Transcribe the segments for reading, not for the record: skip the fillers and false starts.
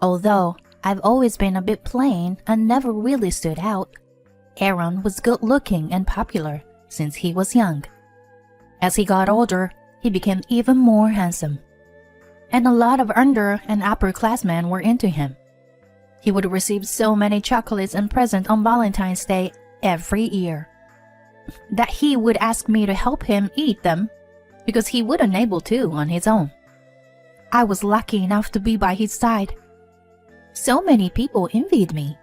Although I've always been a bit plain and never really stood out, Aaron was good looking and popular since he was young. As he got older, he became even more handsome. And a lot of under and upperclassmen were into him. He would receive so many chocolates and presents on Valentine's Day every year that he would ask me to help him eat them because he wouldn't able to on his own. I was lucky enough to be by his side. So many people envied me.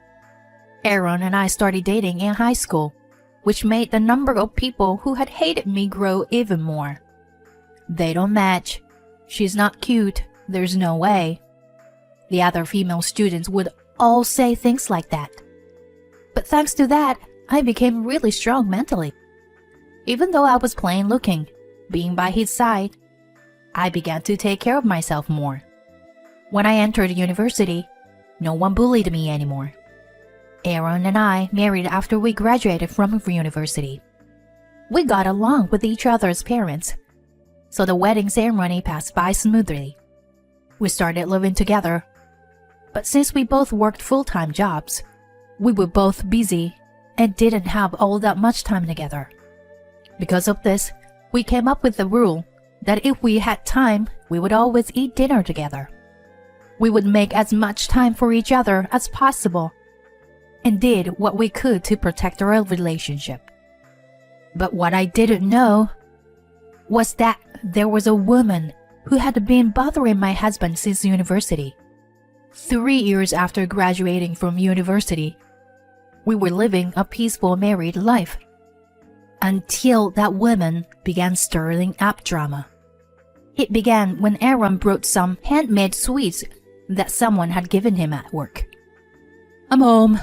Aaron and I started dating in high school, which made the number of people who had hated me grow even more. They don't match. She's not cute. There's no way. The other female students would all say things like that. But thanks to that, I became really strong mentally. Even though I was plain looking, being by his side, I began to take care of myself more. When I entered university, no one bullied me anymore. Aaron and I married after we graduated from university. We got along with each other's parents, so the wedding ceremony passed by smoothly. We started living together, but since we both worked full-time jobs, we were both busy and didn't have all that much time together. Because of this, we came up with the rule that if we had time, we would always eat dinner together. We would make as much time for each other as possible and did what we could to protect our relationship. But what I didn't know was that there was a woman who had been bothering my husband since university. 3 years after graduating from university, we were living a peaceful married life until that woman began stirring up drama. It began when Aaron brought some handmade sweets that someone had given him at work. "I'm home.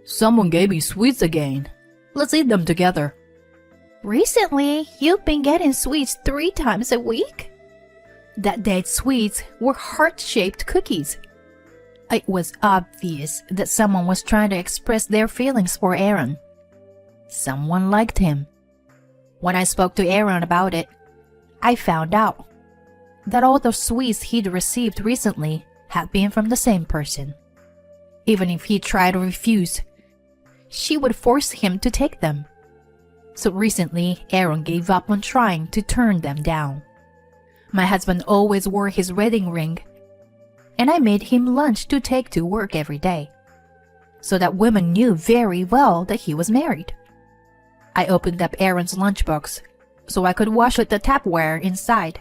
Someone gave me sweets again. Let's eat them together." "Recently, you've been getting sweets 3 times a week?" That day's sweets were heart-shaped cookies. It was obvious that someone was trying to express their feelings for Aaron. Someone liked him. When I spoke to Aaron about it, I found out that all the sweets he'd received recently had been from the same person. Even if he tried to refuse, she would force him to take them. So recently, Aaron gave up on trying to turn them down. My husband always wore his wedding ring, and I made him lunch to take to work every day, so that women knew very well that he was married. I opened up Aaron's lunchbox so I could wash with the Tupperware inside,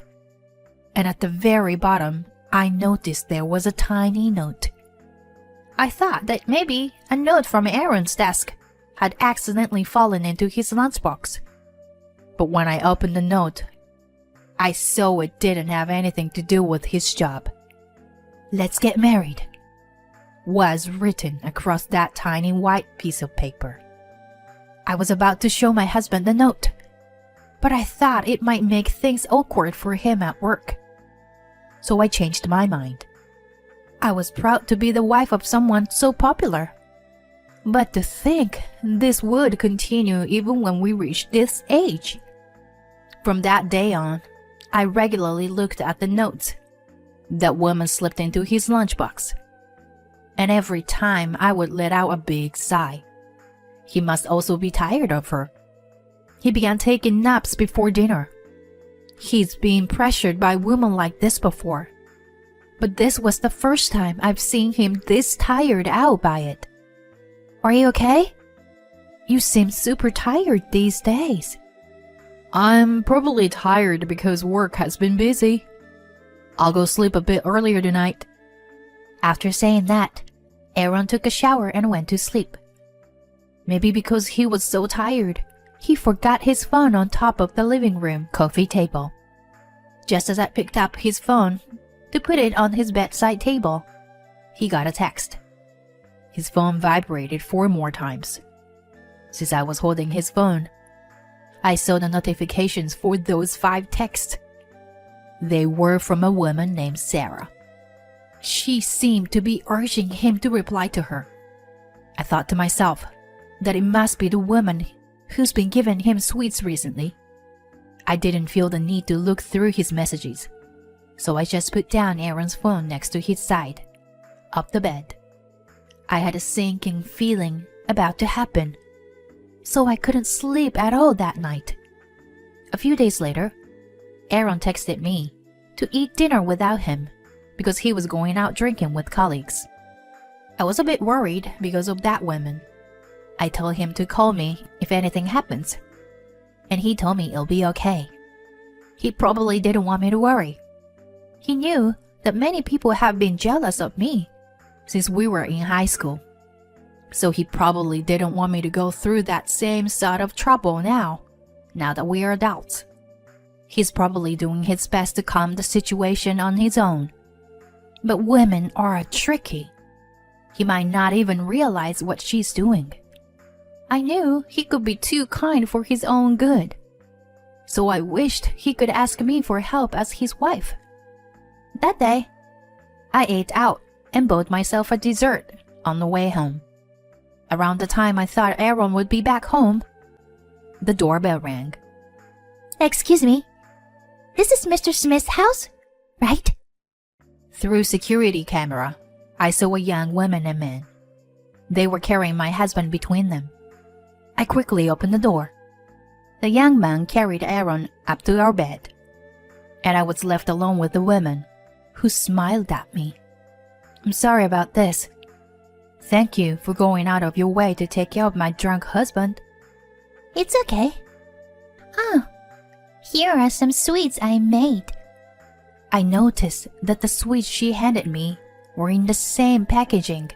and at the very bottom, I noticed there was a tiny note. I thought that maybe a note from Aaron's desk had accidentally fallen into his lunchbox. But when I opened the note, I saw it didn't have anything to do with his job. "Let's get married," was written across that tiny white piece of paper. I was about to show my husband the note, but I thought it might make things awkward for him at work. So I changed my mind. I was proud to be the wife of someone so popular. But to think this would continue even when we reached this age. From that day on, I regularly looked at the notes that woman slipped into his lunchbox, and every time I would let out a big sigh. He must also be tired of her. He began taking naps before dinner. He's been pressured by women like this before, but this was the first time I've seen him this tired out by it. "Are you okay? You seem super tired these days." "I'm probably tired because work has been busy. I'll go sleep a bit earlier tonight." After saying that, Aaron took a shower and went to sleep. Maybe because he was so tired, he forgot his phone on top of the living room coffee table. Just as I picked up his phone to put it on his bedside table, he got a text. His phone vibrated 4 more times. Since I was holding his phone, I saw the notifications for those 5 texts. They were from a woman named Sarah. She seemed to be urging him to reply to her. I thought to myself that it must be the woman who's been giving him sweets recently. I didn't feel the need to look through his messages, so I just put down Aaron's phone next to his side of the bed. I had a sinking feeling about to happen, so I couldn't sleep at all that night. A few days later, Aaron texted me to eat dinner without him because he was going out drinking with colleagues. I was a bit worried because of that woman. I told him to call me if anything happens, and he told me it'll be okay. He probably didn't want me to worry. He knew that many people have been jealous of me since we were in high school, so he probably didn't want me to go through that same sort of trouble now that we are adults. He's probably doing his best to calm the situation on his own. But women are tricky. He might not even realize what she's doing. I knew he could be too kind for his own good, so I wished he could ask me for help as his wife. That day, I ate out and bought myself a dessert on the way home. Around the time I thought Aaron would be back home, the doorbell rang. Excuse me, this is Mr. Smith's house, right? Through security camera, I saw a young woman and man. They were carrying my husband between them. I quickly opened the door. The young man carried Aaron up to our bed, and I was left alone with the woman, who smiled at me. I'm sorry about this. Thank you for going out of your way to take care of my drunk husband. It's okay. Here are some sweets I made. I noticed that the sweets she handed me were in the same packaging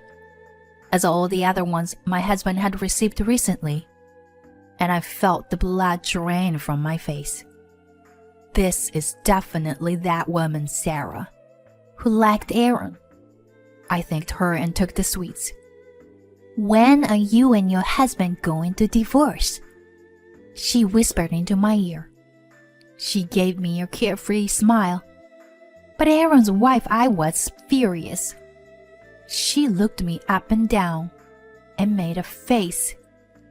as all the other ones my husband had received recently, and I felt the blood drain from my face. This is definitely that woman, Sarah, who liked Aaron. I thanked her and took the sweets. When are you and your husband going to divorce? She whispered into my ear. She gave me a carefree smile, but Aaron's wife, I was furious. She looked me up and down and made a face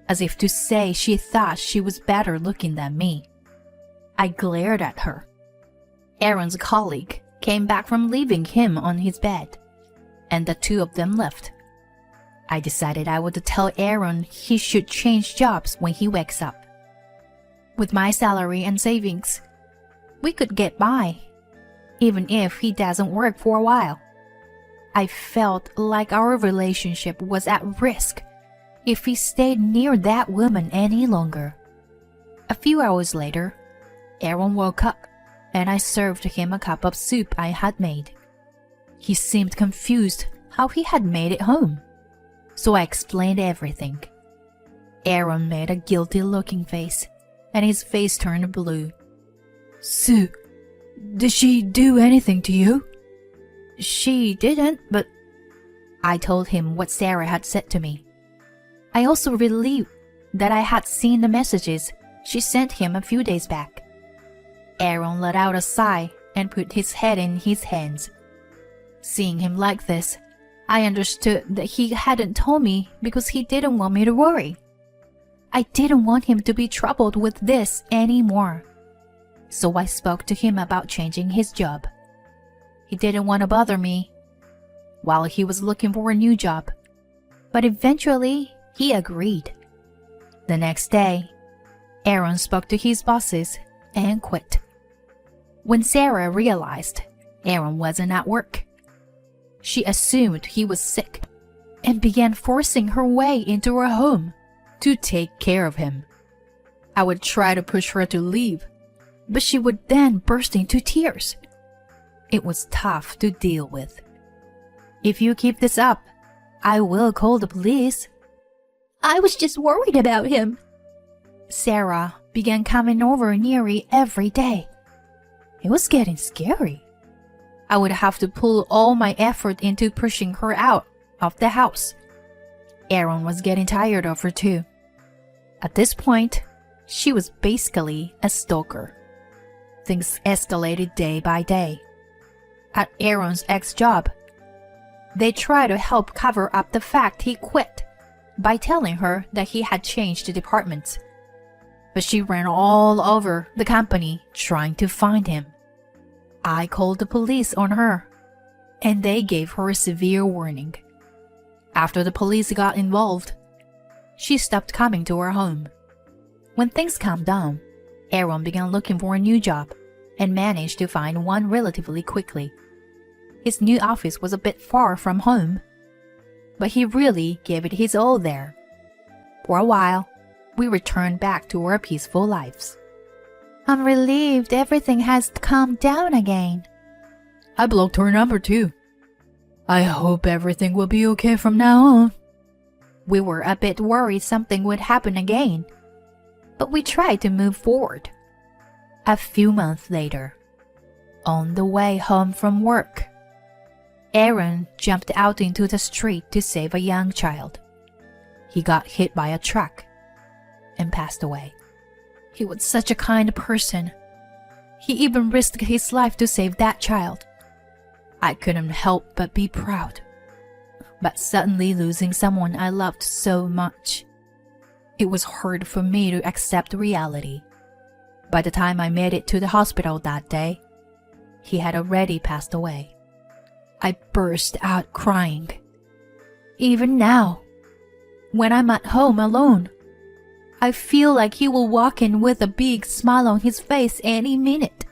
as if to say she thought she was better looking than me. I glared at her. Aaron's colleague came back from leaving him on his bed, and the two of them left. I decided I would tell Aaron he should change jobs when he wakes up. With my salary and savings, we could get by, even if he doesn't work for a while. I felt like our relationship was at risk if he stayed near that woman any longer. A few hours later, Aaron woke up, and I served him a cup of soup I had made. He seemed confused how he had made it home, so I explained everything. Aaron made a guilty-looking face, and his face turned blue. Sue, did she do anything to you? She didn't, but I told him what Sarah had said to me. I also relieved that I had seen the messages she sent him a few days back. Aaron let out a sigh and put his head in his hands. Seeing him like this, I understood that he hadn't told me because he didn't want me to worry. I didn't want him to be troubled with this anymore. So I spoke to him about changing his job. He didn't want to bother me while he was looking for a new job, but eventually he agreed. The next day, Aaron spoke to his bosses and quit. When Sarah realized Aaron wasn't at work, she assumed he was sick and began forcing her way into her home to take care of him. I would try to push her to leave, but she would then burst into tears. It was tough to deal with. If you keep this up, I will call the police. I was just worried about him. Sarah began coming over nearly every day. It was getting scary. I would have to pull all my effort into pushing her out of the house. Aaron was getting tired of her too. At this point, she was basically a stalker. Things escalated day by day. At Aaron's ex-job, they tried to help cover up the fact he quit by telling her that he had changed departments. But she ran all over the company trying to find him. I called the police on her. and they gave her a severe warning. After the police got involved, she stopped coming to her home. When things calmed down, Aaron began looking for a new job and managed to find one relatively quickly. His new office was a bit far from home, but he really gave it his all there. For a while, we returned back to our peaceful lives. I'm relieved everything has calmed down again. I blocked her number too. I hope everything will be okay from now on. We were a bit worried something would happen again, but we tried to move forward. A few months later, on the way home from work, Aaron jumped out into the street to save a young child. He got hit by a truck and passed away. He was such a kind person. He even risked his life to save that child. I couldn't help but be proud. But suddenly losing someone I loved so much, it was hard for me to accept reality. By the time I made it to the hospital that day, he had already passed away. I burst out crying. Even now, when I'm at home alone, I feel like he will walk in with a big smile on his face any minute.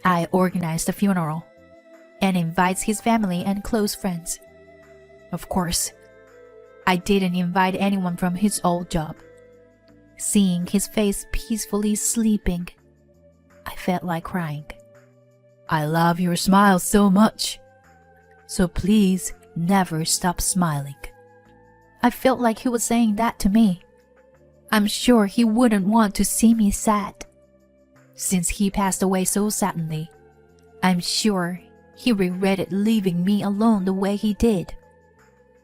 I organized the funeral and invites his family and close friends. Of course, I didn't invite anyone from his old job. Seeing his face peacefully sleeping, I felt like crying. I love your smile so much, so please never stop smiling. I felt like he was saying that to me. I'm sure he wouldn't want to see me sad. Since he passed away so suddenly, I'm sure he regretted leaving me alone the way he did.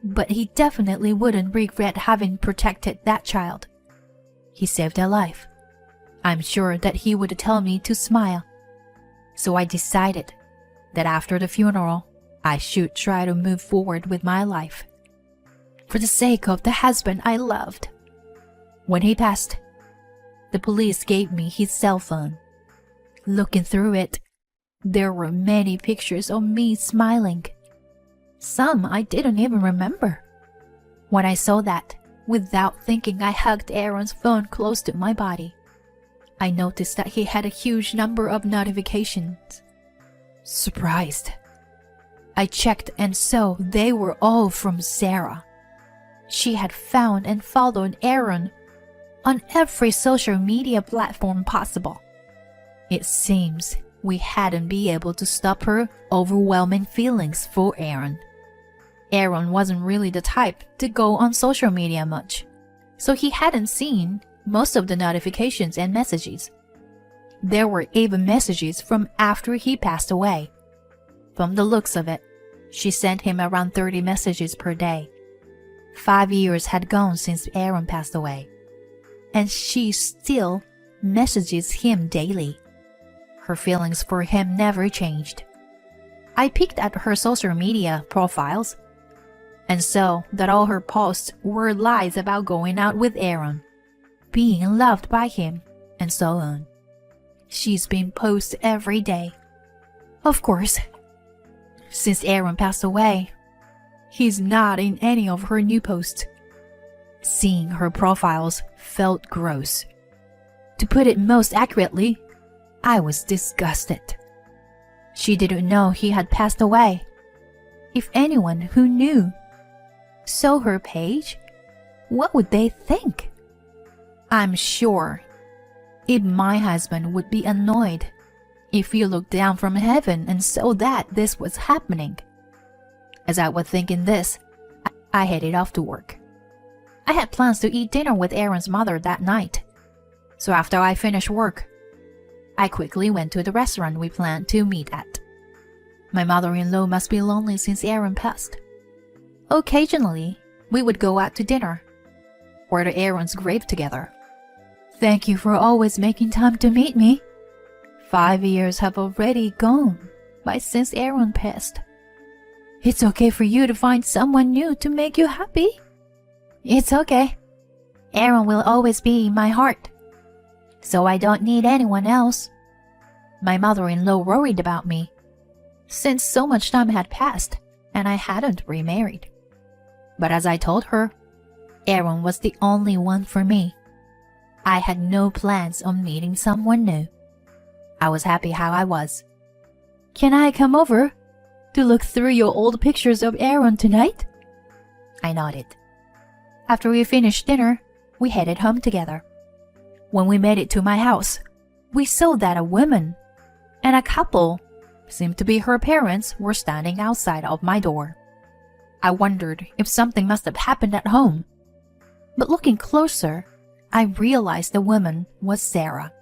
But he definitely wouldn't regret having protected that child. He saved a life. I'm sure that he would tell me to smile. So I decided that after the funeral, I should try to move forward with my life, for the sake of the husband I loved. When he passed, the police gave me his cell phone. Looking through it, there were many pictures of me smiling. Some I didn't even remember. When I saw that, without thinking, I hugged Aaron's phone close to my body. I noticed that he had a huge number of notifications. Surprised, I checked and saw they were all from Sarah. She had found and followed Aaron on every social media platform possible. It seems we hadn't been able to stop her overwhelming feelings for Aaron. Aaron wasn't really the type to go on social media much, so he hadn't seen most of the notifications and messages. There were even messages from after he passed away. From the looks of it, she sent him around 30 messages per day. 5 years had gone since Aaron passed away, and she still messages him daily. Her feelings for him never changed. I peeked at her social media profiles and saw that all her posts were lies about going out with Aaron, being loved by him, and so on. She's been posting every day. Of course, since Aaron passed away, he's not in any of her new posts. Seeing her profiles felt gross. To put it most accurately, I was disgusted. She didn't know he had passed away. If anyone who knew saw her page, what would they think? I'm sure even my husband would be annoyed if he looked down from heaven and saw that this was happening. As I was thinking this, I headed off to work. I had plans to eat dinner with Aaron's mother that night, so after I finished work, I quickly went to the restaurant we planned to meet at. My mother-in-law must be lonely since Aaron passed. Occasionally, we would go out to dinner, or to Aaron's grave together. Thank you for always making time to meet me. 5 years have already gone by since Aaron passed. It's okay for you to find someone new to make you happy. It's okay. Aaron will always be in my heart, so I don't need anyone else. My mother-in-law worried about me, since so much time had passed and I hadn't remarried. But as I told her, Aaron was the only one for me. I had no plans on meeting someone new. I was happy how I was. Can I come over to look through your old pictures of Aaron tonight? I nodded. After we finished dinner, we headed home together. When we made it to my house, we saw that a woman and a couple, seemed to be her parents, were standing outside of my door. I wondered if something must have happened at home. But looking closer, I realized the woman was Sarah.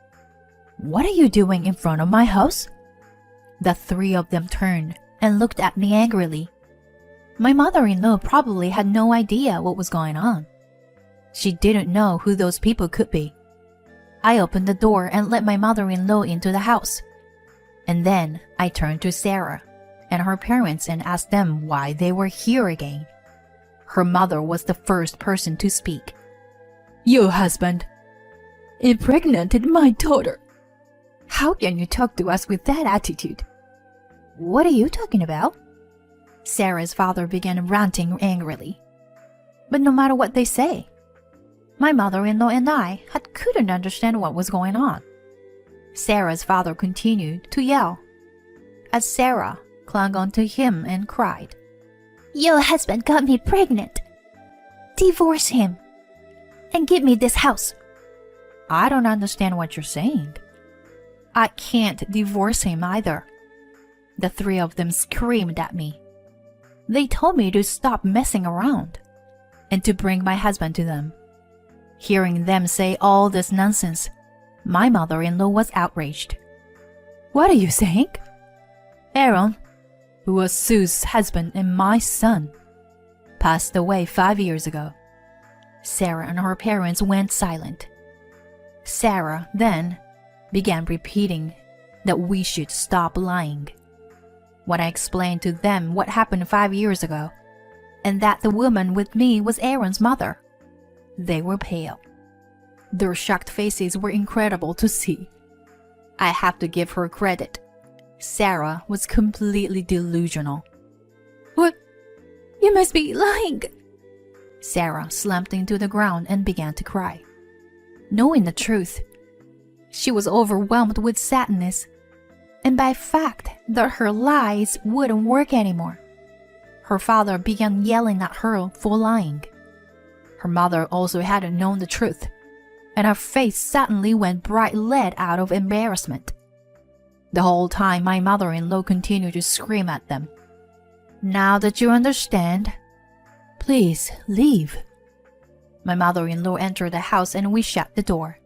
What are you doing in front of my house? The three of them turned and looked at me angrily. My mother-in-law probably had no idea what was going on. She didn't know who those people could be. I opened the door and let my mother-in-law into the house. And then I turned to Sarah and her parents and asked them why they were here again. Her mother was the first person to speak. Your husband impregnated my daughter. How can you talk to us with that attitude? What are you talking about? Sarah's father began ranting angrily. But no matter what they say, my mother-in-law and I couldn't understand what was going on. Sarah's father continued to yell, as Sarah clung onto him and cried, Your husband got me pregnant. Divorce him and give me this house. I don't understand what you're saying. I can't divorce him either. The three of them screamed at me. They told me to stop messing around and to bring my husband to them. Hearing them say all this nonsense, my mother-in-law was outraged. What are you saying? Aaron, who was Sue's husband and my son, passed away 5 years ago. Sarah and her parents went silent. Sarah then began repeating that we should stop lying. When I explained to them what happened 5 years ago, and that the woman with me was Aaron's mother, they were pale. Their shocked faces were incredible to see. I have to give her credit. Sarah was completely delusional. What? You must be lying. Sarah slumped into the ground and began to cry. Knowing the truth, she was overwhelmed with sadness and by the fact that her lies wouldn't work anymore. Her father began yelling at her for lying. Her mother also hadn't known the truth, and her face suddenly went bright red out of embarrassment. The whole time my mother-in-law continued to scream at them. Now that you understand, please leave. My mother-in-law entered the house and we shut the door.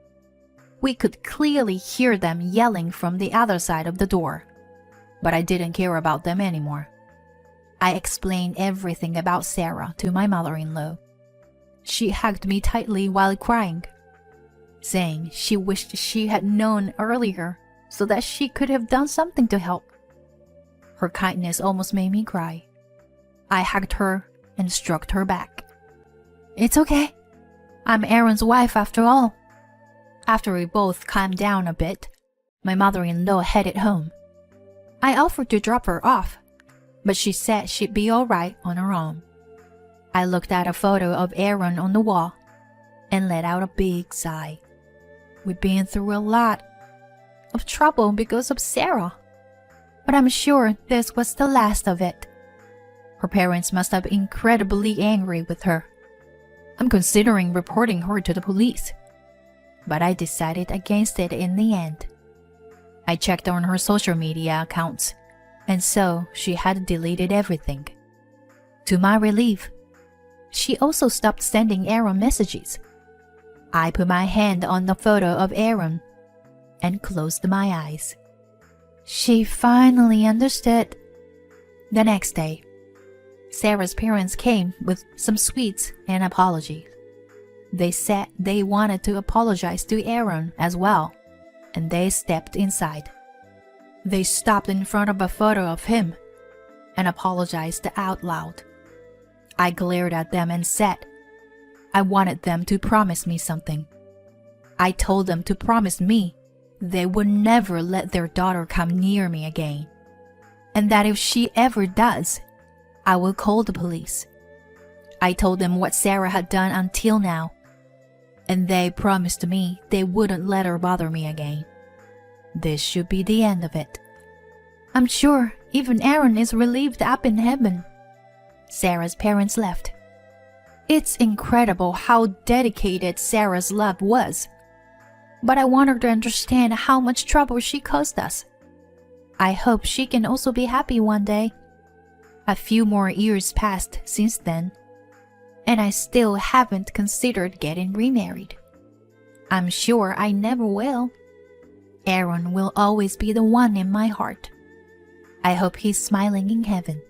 We could clearly hear them yelling from the other side of the door, but I didn't care about them anymore. I explained everything about Sarah to my mother-in-law. She hugged me tightly while crying, saying she wished she had known earlier so that she could have done something to help. Her kindness almost made me cry. I hugged her and stroked her back. It's okay. I'm Aaron's wife after all. After we both calmed down a bit, my mother-in-law headed home. I offered to drop her off, but she said she'd be all right on her own. I looked at a photo of Aaron on the wall and let out a big sigh. We've been through a lot of trouble because of Sarah, but I'm sure this was the last of it. Her parents must have been incredibly angry with her. I'm considering reporting her to the police, but I decided against it in the end. I checked on her social media accounts, and so she had deleted everything. To my relief, she also stopped sending Aaron messages. I put my hand on the photo of Aaron and closed my eyes. She finally understood. The next day, Sarah's parents came with some sweets and apologies. They said they wanted to apologize to Aaron as well, and they stepped inside. They stopped in front of a photo of him and apologized out loud. I glared at them and said, I wanted them to promise me something. I told them to promise me they would never let their daughter come near me again. and that if she ever does, I will call the police. I told them what Sarah had done until now, and they promised me they wouldn't let her bother me again. This should be the end of it. I'm sure even Aaron is relieved up in heaven. Sarah's parents left. It's incredible how dedicated Sarah's love was. But I want her to understand how much trouble she caused us. I hope she can also be happy one day. A few more years passed since then, and I still haven't considered getting remarried. I'm sure I never will. Aaron will always be the one in my heart. I hope he's smiling in heaven.